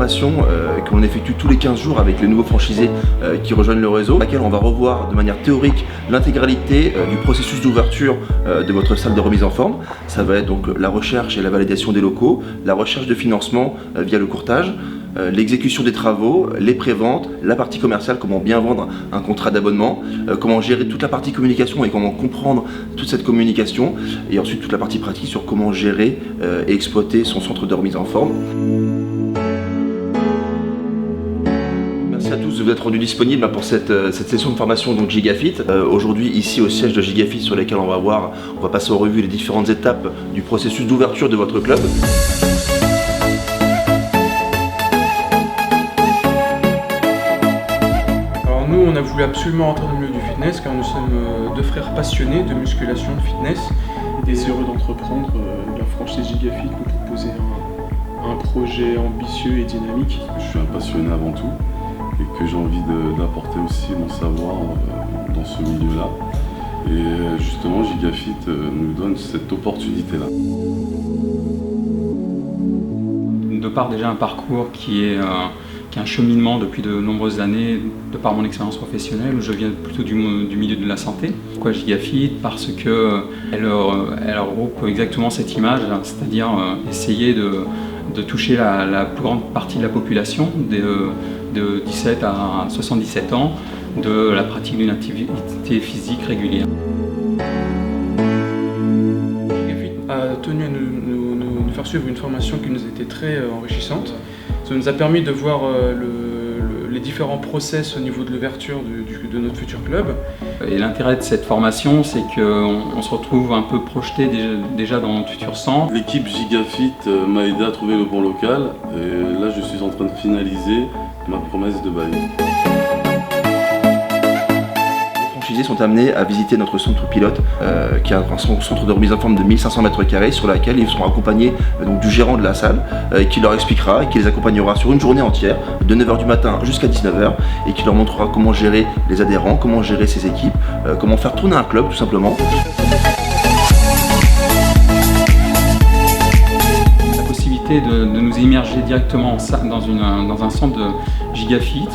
formation que l'on effectue tous les 15 jours avec les nouveaux franchisés qui rejoignent le réseau, dans laquelle on va revoir de manière théorique l'intégralité du processus d'ouverture de votre salle de remise en forme. Ça va être donc la recherche et la validation des locaux, la recherche de financement via le courtage, l'exécution des travaux, les préventes, la partie commerciale, comment bien vendre un contrat d'abonnement, comment gérer toute la partie communication et comment comprendre toute cette communication, et ensuite toute la partie pratique sur comment gérer et exploiter son centre de remise en forme. Merci à tous de vous être rendus disponibles pour cette session de formation donc Gigafit. Aujourd'hui ici au siège de Gigafit, sur lesquels on va passer en revue les différentes étapes du processus d'ouverture de votre club. Nous, on a voulu absolument entrer dans le milieu du fitness car nous sommes deux frères passionnés de musculation, de fitness, et désireux d'entreprendre la franchise Gigafit, nous proposer un projet ambitieux et dynamique. Je suis un passionné avant tout et que j'ai envie d'apporter aussi mon savoir dans ce milieu-là. Et justement, Gigafit nous donne cette opportunité-là. De par déjà un parcours qui est un cheminement depuis de nombreuses années, de par mon expérience professionnelle, où je viens plutôt du milieu de la santé. Pourquoi Gigafit? Parce qu'elle regroupe exactement cette image, c'est-à-dire essayer de toucher la plus grande partie de la population, de 17 à 77 ans, de la pratique d'une activité physique régulière. Gigafit a tenu à nous faire suivre une formation qui nous était très enrichissante. Ça nous a permis de voir les différents process au niveau de l'ouverture de notre futur club. Et l'intérêt de cette formation, c'est qu'on se retrouve un peu projeté déjà dans notre futur centre. L'équipe Gigafit m'a aidé à trouver le bon local et là je suis en train de finaliser ma promesse de bail. Les franchisés sont amenés à visiter notre centre pilote qui est un centre de remise en forme de 1500 m², sur laquelle ils seront accompagnés donc, du gérant de la salle qui leur expliquera et qui les accompagnera sur une journée entière de 9 h du matin jusqu'à 19 h et qui leur montrera comment gérer les adhérents, comment gérer ses équipes, comment faire tourner un club tout simplement. La possibilité de nous immerger directement dans un centre de Gigafit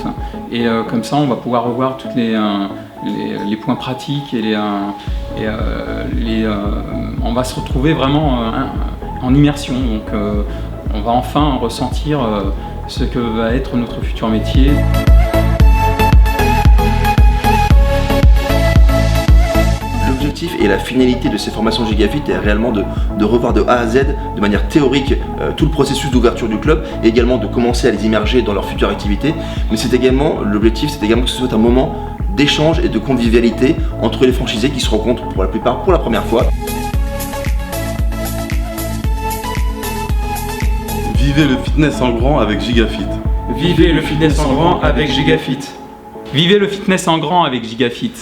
et comme ça on va pouvoir revoir toutes les points pratiques et on va se retrouver vraiment en immersion. Donc on va enfin ressentir ce que va être notre futur métier. L'objectif et la finalité de ces formations Gigafit est réellement de revoir de A à Z, de manière théorique, tout le processus d'ouverture du club et également de commencer à les immerger dans leur future activité. Mais l'objectif, c'est également que ce soit un moment d'échange et de convivialité entre les franchisés qui se rencontrent pour la plupart pour la première fois. Vivez le fitness en grand avec Gigafit. Vivez le fitness en grand avec Gigafit. Vivez le fitness en grand avec Gigafit.